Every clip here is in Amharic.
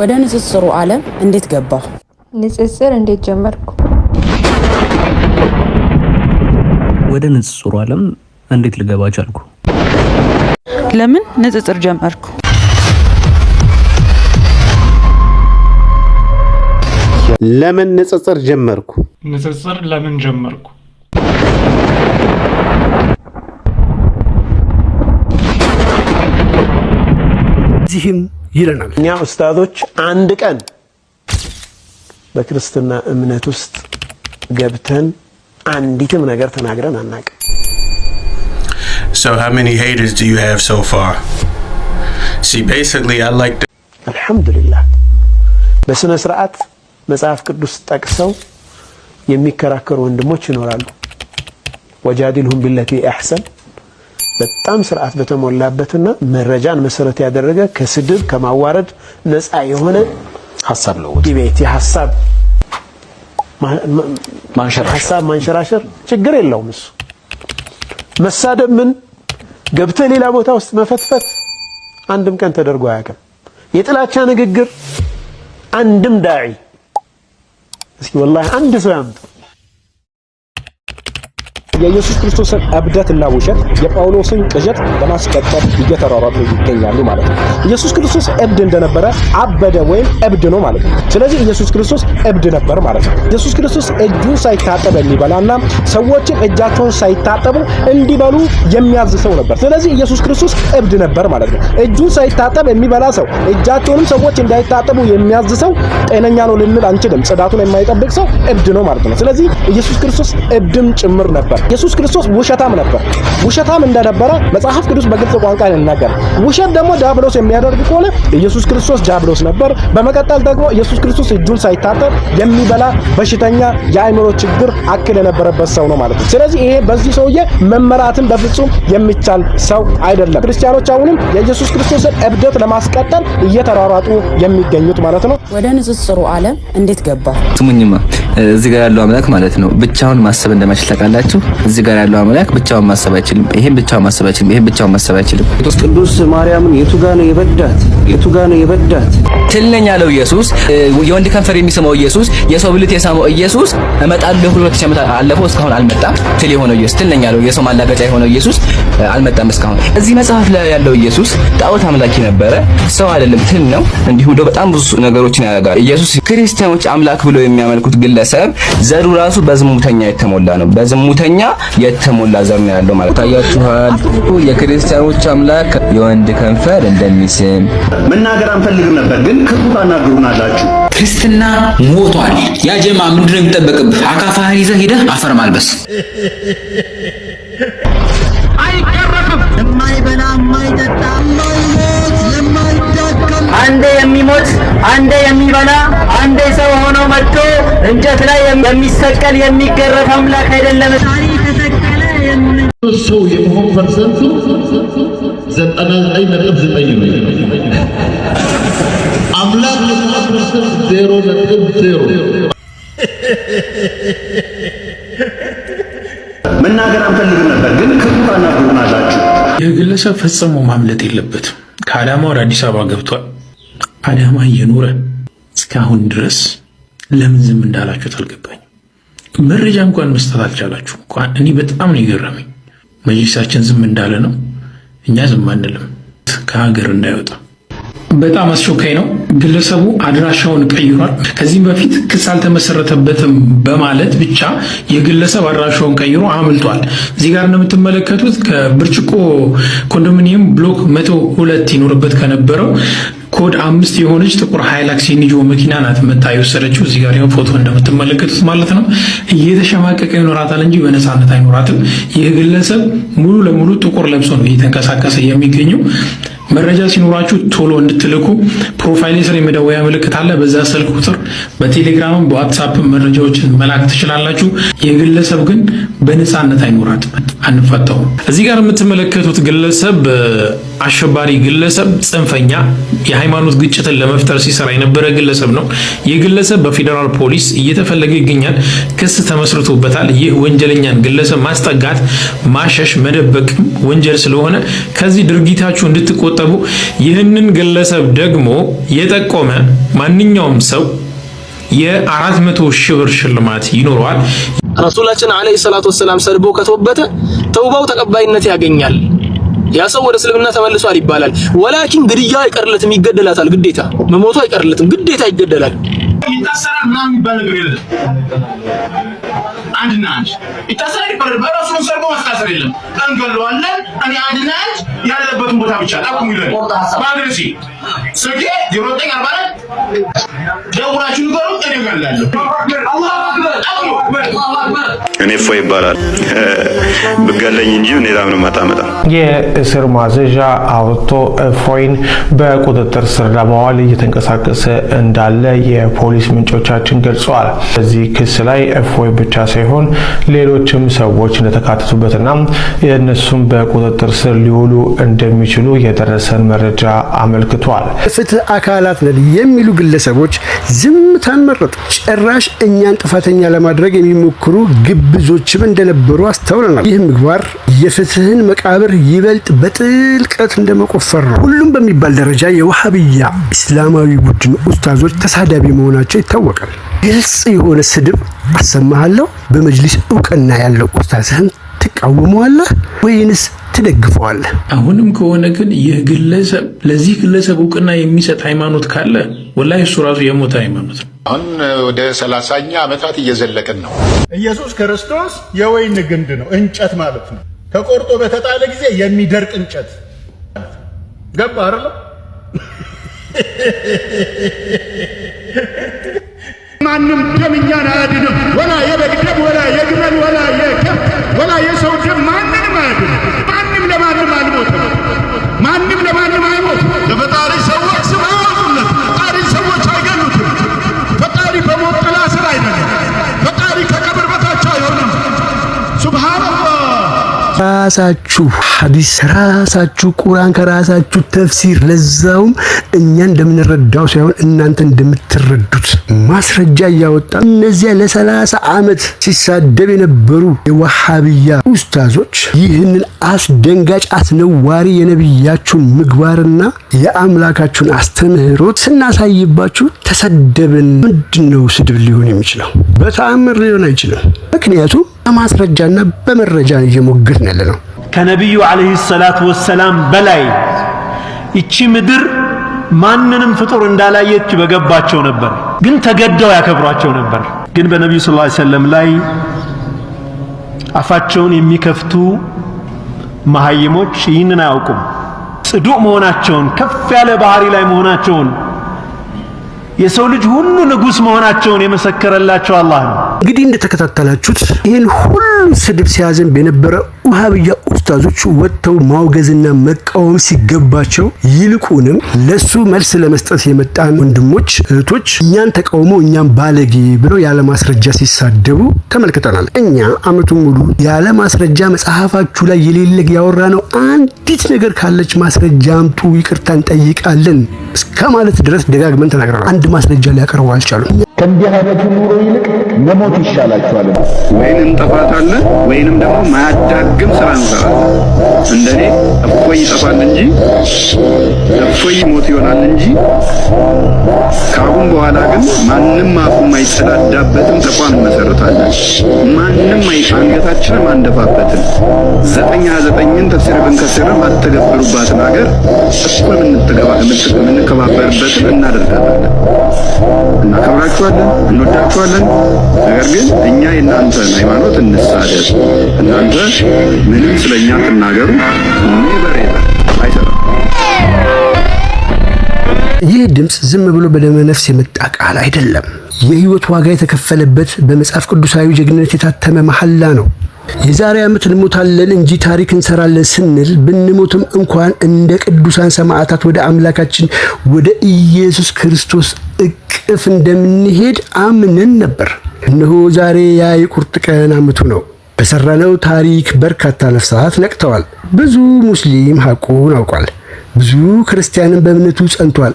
ወደ ንጽጽሩ ዓለም እንዴት ገባህ? ንጽጽር እንዴት ጀመርኩ? ወደ ንጽጽሩ ዓለም እንዴት ልገባ ቻልኩ? ለምን ንጽጽር ጀመርኩ? ለምን ንጽጽር ጀመርኩ? ንጽጽር ለምን ጀመርኩ? እዚህም ይለናል። እኛ ኡስታዞች አንድ ቀን በክርስትና እምነት ውስጥ ገብተን አንዲትም ነገር ተናግረን አናውቅም። So how many haters do you have so far? See, basically I like to... አልহামዱሊላህ በስነ ስርዓት መጽሐፍ ቅዱስ ጠቅሰው የሚከራከሩ ወንድሞች ይኖራሉ። ወጃዲልሁም ቢለቲ አህሰን በጣም ስርዓት በተሞላበትና መረጃን መሰረት ያደረገ ከስድብ ከማዋረድ ነፃ የሆነ ሐሳብ ነው። ዲቤት የሐሳብ ማንሸራሸር ችግር የለውም። እሱ መሳደብ ምን ገብተህ ሌላ ቦታ ውስጥ መፈትፈት አንድም ቀን ተደርጎ አያውቅም። የጥላቻ ንግግር አንድም ዳዒ እስኪ ወላሂ አንድ ሰው ያምጡ የኢየሱስ ክርስቶስን እብደትና ውሸት የጳውሎስን ቅዠት ለማስቀጠል እየተሯሯጡ ይገኛሉ ማለት ነው። ኢየሱስ ክርስቶስ እብድ እንደነበረ አበደ ወይም እብድ ነው ማለት ነው። ስለዚህ ኢየሱስ ክርስቶስ እብድ ነበር ማለት ነው። ኢየሱስ ክርስቶስ እጁን ሳይታጠብ የሚበላና ሰዎችን እጃቸውን ሳይታጠቡ እንዲበሉ የሚያዝ ሰው ነበር። ስለዚህ ኢየሱስ ክርስቶስ እብድ ነበር ማለት ነው። እጁን ሳይታጠብ የሚበላ ሰው፣ እጃቸውንም ሰዎች እንዳይታጠቡ የሚያዝ ሰው ጤነኛ ነው ልንል አንችልም። ጽዳቱን የማይጠብቅ ሰው እብድ ነው ማለት ነው። ስለዚህ ኢየሱስ ክርስቶስ እብድም ጭምር ነበር። ኢየሱስ ክርስቶስ ውሸታም ነበር። ውሸታም እንደነበረ መጽሐፍ ቅዱስ በግልጽ ቋንቋ ይናገራል። ውሸት ደግሞ ዲያብሎስ የሚያደርግ ከሆነ ኢየሱስ ክርስቶስ ዲያብሎስ ነበር። በመቀጠል ደግሞ ኢየሱስ ክርስቶስ እጁን ሳይታጠብ የሚበላ በሽተኛ የአእምሮ ችግር አክል የነበረበት ሰው ነው ማለት ነው። ስለዚህ ይሄ በዚህ ሰውዬ መመራትን በፍጹም የሚቻል ሰው አይደለም። ክርስቲያኖች አሁንም የኢየሱስ ክርስቶስን እብደት ለማስቀጠል እየተሯሯጡ የሚገኙት ማለት ነው። ወደ ንጽጽሩ ዓለም እንዴት ገባ? ስሙኝማ እዚህ ጋር ያለው አምላክ ማለት ነው ብቻውን ማሰብ እንደማይችል ታውቃላችሁ። እዚህ ጋር ያለው አምላክ ብቻውን ማሰብ አይችልም። ይሄን ብቻውን ማሰብ አይችልም። ይሄን ብቻውን ማሰብ አይችልም። ቅዱስ ማርያምን የቱ ጋር ነው የበዳት ትልነኛ ያለው ኢየሱስ፣ የወንድ ከንፈር የሚስመው ኢየሱስ፣ የሰው ብልት የሳመው ኢየሱስ እመጣለሁ ብሎ ተሸምታ አለፈው እስካሁን አልመጣም። ትል የሆነው ኢየሱስ፣ ትልነኛ ያለው የሰው ማላገጫ የሆነው ኢየሱስ አልመጣም እስካሁን። እዚህ መጽሐፍ ላይ ያለው ኢየሱስ ጣዖት አምላኪ ነበረ፣ ሰው አይደለም፣ ትል ነው። እንዲሁ ደግሞ በጣም ብዙ ነገሮችን ያደርጋል ኢየሱስ። ክርስቲያኖች አምላክ ብለው የሚያመልኩት ግለሰብ ዘሩ ራሱ በዝሙተኛ የተሞላ ነው። በዝሙተኛ የተሞላ ዘር ነው ያለው ማለት ታያችኋል። የክርስቲያኖች አምላክ የወንድ ከንፈር እንደሚስም መናገር አንፈልግም ነበር፣ ግን ክፉ ታናግሩናላችሁ። ክርስትና ሞቷል። ያ ጀማ ምንድነው የሚጠበቅብህ? አካፋህን ይዘህ ሄደህ አፈር ማልበስ። አይቀርም። የማይበላ የማይጠጣ የማይሞት የማይዳከም አንዴ የሚሞት አንዴ የሚበላ አንዴ ሰው ሆኖ መጥቶ እንጨት ላይ የሚሰቀል የሚገረፍ አምላክ አይደለም። ሰው የመሆን ፐርሰንቱ 99.9 ነው። አምላክ የመሆን ፐርሰንት 0.0። መናገር አንፈልግም ነበር፣ ግን ክፉ ታናግሩናላችሁ። ይህ ግለሰብ ፈጽሞ ማምለጥ የለበትም። ከአዳማ ወደ አዲስ አበባ ገብቷል። አዳማ እየኖረ እስካሁን ድረስ ለምን ዝም እንዳላችሁት አልገባኝም። መረጃ እንኳን መስጠት አልቻላችሁ። እንኳን እኔ በጣም ነው የገረመኝ። መጅሊሳችን ዝም እንዳለ ነው፣ እኛ ዝም አንልም። ከሀገር እንዳይወጣ በጣም አስቸኳይ ነው። ግለሰቡ አድራሻውን ቀይሯል። ከዚህም በፊት ክስ አልተመሰረተበትም በማለት ብቻ የግለሰብ አድራሻውን ቀይሮ አምልጧል። እዚህ ጋር እንደምትመለከቱት ከብርጭቆ ኮንዶሚኒየም ብሎክ 102 ይኖርበት ከነበረው ኮድ 5 የሆነች ጥቁር ሃይላክስ የኒጆ መኪና ናት መታ የወሰደችው። እዚህ ጋር ፎቶ እንደምትመለከቱት ማለት ነው። እየተሸማቀቀ ይኖራታል እንጂ በነፃነት አይኖራትም። ይህ ግለሰብ ሙሉ ለሙሉ ጥቁር ለብሶ ነው እየተንቀሳቀሰ የሚገኘው። መረጃ ሲኖራችሁ ቶሎ እንድትልኩ ፕሮፋይል ስር የመደወያ ምልክት አለ። በዛ ስልክ ቁጥር በቴሌግራምም በዋትስአፕም መረጃዎችን መላክ ትችላላችሁ። የግለሰብ ግን በነፃነት አይኖራትም፣ አንፈታውም። እዚህ ጋር የምትመለከቱት ግለሰብ አሸባሪ ግለሰብ ጽንፈኛ የሃይማኖት ግጭትን ለመፍጠር ሲሰራ የነበረ ግለሰብ ነው። ይህ ግለሰብ በፌዴራል ፖሊስ እየተፈለገ ይገኛል። ክስ ተመስርቶበታል። ይህ ወንጀለኛን ግለሰብ ማስጠጋት፣ ማሸሽ፣ መደበቅ ወንጀል ስለሆነ ከዚህ ድርጊታችሁ እንድትቆጠቡ ይህንን ግለሰብ ደግሞ የጠቆመ ማንኛውም ሰው የ400 ሺህ ብር ሽልማት ይኖረዋል። ረሱላችን አለይሂ ሰላቱ ወሰለም ሰድቦ ከተወበተ ተውባው ተቀባይነት ያገኛል። ያ ሰው ወደ እስልምና ተመልሷል ይባላል። ወላኪን ግድያ አይቀርለትም፣ ይገደላታል። ግዴታ መሞቱ አይቀርለትም፣ ግዴታ ይገደላል። ይታሰራል ምናምን የሚባል ነገር የለም። አንድና አንድ ይታሰራል ይባላል። በራሱን ሰርቦ ማስታሰር የለም። እንገለዋለን። እኔ አንድና አንድ ያለበትን ቦታ ብቻ ላቁም ይላል። ባድርሲ ስልኬ 0944 ደውላችሁ ንገሩ። እኔ እገላለሁ። አላሁ አክበር። እኔ እፎይ ይባላል። ብገለኝ እንጂ እኔ ላምን ማጣመጣ የእስር ማዘዣ አውጥቶ እፎይን በቁጥጥር ስር ለማዋል እየተንቀሳቀሰ እንዳለ የፖሊስ ምንጮቻችን ገልጸዋል። በዚህ ክስ ላይ እፎይ ብቻ ሳይሆን ሌሎችም ሰዎች እንደተካተቱበትና የእነሱም በቁጥጥር ስር ሊውሉ እንደሚችሉ የደረሰን መረጃ አመልክቷል። ፍትህ አካላት ነን የሚሉ ግለሰቦች ዝምታን መረጡ። ጭራሽ እኛን ጥፋተኛ ለማድረግ የሚሞክሩ ግብዞችም እንደነበሩ አስተውለናል። ይህ ምግባር የፍትህን መቃብር ይበልጥ በጥልቀት እንደመቆፈር ነው። ሁሉም በሚባል ደረጃ የዋሃብያ እስላማዊ ቡድን ኡስታዞች ተሳዳቢ መሆናቸው ይታወቃል። ግልጽ የሆነ ስድብ አሰማሃለሁ። በመጅሊስ እውቅና ያለው ኡስታዝህን ትቃወመዋለህ ወይንስ ትደግፈዋለህ? አሁንም ከሆነ ግን ይህ ግለሰብ ለዚህ ግለሰብ እውቅና የሚሰጥ ሃይማኖት ካለ ወላሂ እሱ ራሱ የሞተ ሃይማኖት ነው። አሁን ወደ 30ኛ ዓመታት እየዘለቅን ነው። ኢየሱስ ክርስቶስ የወይን ግንድ ነው፣ እንጨት ማለት ነው። ተቆርጦ በተጣለ ጊዜ የሚደርቅ እንጨት ገባ አይደል? ማንም ደም እኛን አያድንም። ወላ የበግ ደም ወላ የግመል ወላ የከብት ወላ የሰው ደም ማንንም አያድንም። ማንም ለማንም አልሞትም። ማንም ለማንም አይሞትም። ለፈጣሪ ሰዎች ስም አያወጡለት። ፈጣሪ ሰዎች አይገሉትም። ፈጣሪ በሞት ጥላ ስር አይደለም። ፈጣሪ ከቀብር በታች አይሆንም። ሱብሃንአላህ። ራሳችሁ ሐዲስ፣ ራሳችሁ ቁርአን፣ ከራሳችሁ ተፍሲር፣ ለዛውም እኛ እንደምንረዳው ሳይሆን እናንተ እንደምትረዱት ማስረጃ እያወጣ እነዚያ ለ30 ዓመት ሲሳደብ የነበሩ የዋሃብያ ኡስታዞች ይህንን አስደንጋጭ አስነዋሪ የነብያችሁን ምግባርና የአምላካችሁን አስተምህሮት ስናሳይባችሁ ተሰደብን። ምንድነው ስድብ ሊሆን የሚችለው? በተአምር ሊሆን አይችልም። ምክንያቱም በማስረጃና በመረጃ እየሞገትን ያለ ነው። ከነቢዩ አለይሂ ሰላቱ ወሰላም በላይ ይቺ ምድር ማንንም ፍጡር እንዳላየች በገባቸው ነበር፣ ግን ተገደው ያከብሯቸው ነበር። ግን በነቢዩ ሰለላሁ ዐለይሂ ወሰለም ላይ አፋቸውን የሚከፍቱ መሃይሞች ይህንን አያውቁም። ጽዱቅ መሆናቸውን፣ ከፍ ያለ ባህሪ ላይ መሆናቸውን፣ የሰው ልጅ ሁሉ ንጉስ መሆናቸውን የመሰከረላቸው አላህ ነው። እንግዲህ እንደተከታተላችሁት ይህን ሁሉ ስድብ ሲያዘንብ የነበረ ዋሃብያ ኡስታዞች ወጥተው ማውገዝና መቃወም ሲገባቸው ይልቁንም ለሱ መልስ ለመስጠት የመጣን ወንድሞች እህቶች እኛን ተቃውሞ እኛን ባለጌ ብለው ያለ ማስረጃ ሲሳደቡ ተመልክተናል። እኛ አመቱን ሙሉ ያለ ማስረጃ መጽሐፋችሁ ላይ የሌለ ያወራነው አንዲት ነገር ካለች ማስረጃ አምጡ፣ ይቅርታ እንጠይቃለን እስከ ማለት ድረስ ደጋግመን ተናግረናል። አንድ ማስረጃ ሊያቀርቡ አልቻሉም። ከእንዲህ አይነቱ ኑሮ ይልቅ መሞት ይሻላችኋል። ወይንም እንጠፋታለን ወይንም ደግሞ ማያዳግም ስራ እንሰራለን። እንደኔ እፎይ ይጠፋል እንጂ እፎይ ሞት ይሆናል እንጂ ከአሁን በኋላ ግን ማንም አፉ የማይጸዳዳበትን ተቋም እንመሰርታለን። ማንም አንገታችንም አንደፋበትም። 99ን ተፍሲር ብንከስርም አልተገበሩባትን ሀገር እኩል የምንከባበርበትን እናደርጋታለን። እናከብራችኋለን፣ እንወዳችኋለን። ነገር ግን እኛ የእናንተን ሃይማኖት እንሳደብ፣ እናንተ ምንም ስለኛ ትናገሩ ኔቨር ኤቨር አይሰራም። ይህ ድምጽ ዝም ብሎ በደመ ነፍስ የመጣ ቃል አይደለም። የህይወት ዋጋ የተከፈለበት በመጽሐፍ ቅዱሳዊ ጀግንነት የታተመ መሐላ ነው። የዛሬ ዓመት እንሞታለን እንጂ ታሪክ እንሰራለን ስንል ብንሞትም እንኳን እንደ ቅዱሳን ሰማዕታት ወደ አምላካችን ወደ ኢየሱስ ክርስቶስ እቅፍ እንደምንሄድ አምነን ነበር። እነሆ ዛሬ ያ የቁርጥ ቀን ዓመቱ ነው። በሰራነው ታሪክ በርካታ ነፍሳት ነቅተዋል። ብዙ ሙስሊም ሐቁን አውቋል። ብዙ ክርስቲያንን በእምነቱ ጸንቷል።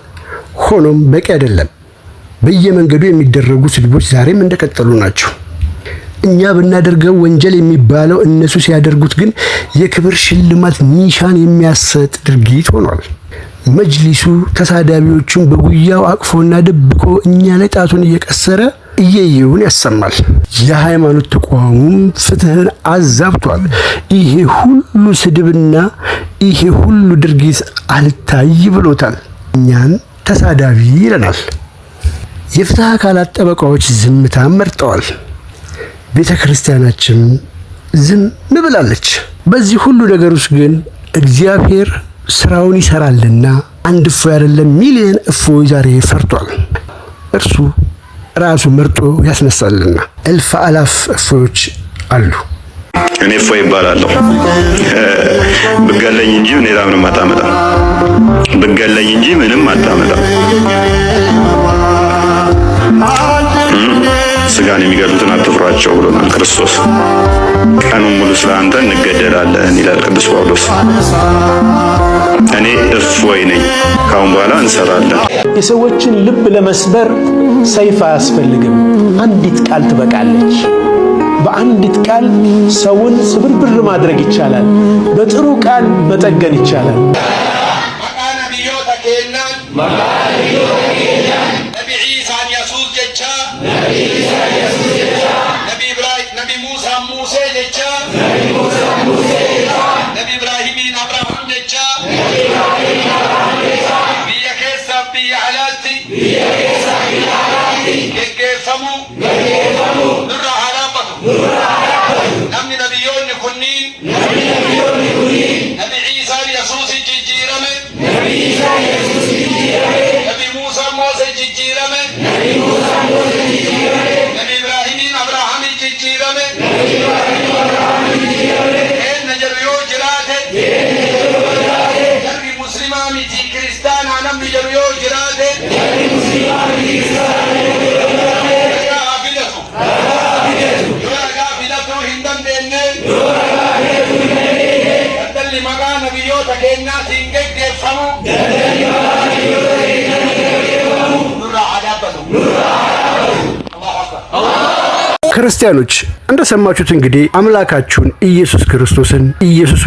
ሆኖም በቂ አይደለም። በየመንገዱ የሚደረጉ ስድቦች ዛሬም እንደቀጠሉ ናቸው። እኛ ብናደርገው ወንጀል የሚባለው እነሱ ሲያደርጉት ግን የክብር ሽልማት ኒሻን የሚያሰጥ ድርጊት ሆኗል። መጅሊሱ ተሳዳቢዎቹን በጉያው አቅፎና ደብቆ እኛ ላይ ጣቱን እየቀሰረ እየየውን ያሰማል። የሃይማኖት ተቋሙም ፍትህን አዛብቷል። ይሄ ሁሉ ስድብና ይሄ ሁሉ ድርጊት አልታይ ብሎታል። እኛን ተሳዳቢ ይለናል። የፍትህ አካላት ጠበቃዎች ዝምታን መርጠዋል። ቤተ ክርስቲያናችን ዝም ብላለች። በዚህ ሁሉ ነገር ውስጥ ግን እግዚአብሔር ስራውን ይሰራልና አንድ እፎይ አይደለም ሚሊዮን እፎይ ዛሬ ፈርቷል። እርሱ ራሱ መርጦ ያስነሳልና እልፍ አላፍ እፎዮች አሉ። እኔ እፎይ ይባላለሁ። ብገለኝ እንጂ ሌላ ምንም አታመጣም። ብገለኝ እንጂ ምንም አታመጣም። ስጋን የሚገሉትን አትፍሯቸው ብሎናል ክርስቶስ። ቀኑን ሙሉ ስለ አንተ እንገደላለን ይላል ቅዱስ ጳውሎስ። እኔ እፎይ ነኝ። ካሁን በኋላ እንሰራለን። የሰዎችን ልብ ለመስበር ሰይፍ አያስፈልግም። አንዲት ቃል ትበቃለች። በአንዲት ቃል ሰውን ስብርብር ማድረግ ይቻላል። በጥሩ ቃል መጠገን ይቻላል። ክርስቲያኖች እንደሰማችሁት እንግዲህ አምላካችሁን ኢየሱስ ክርስቶስን ኢየሱስ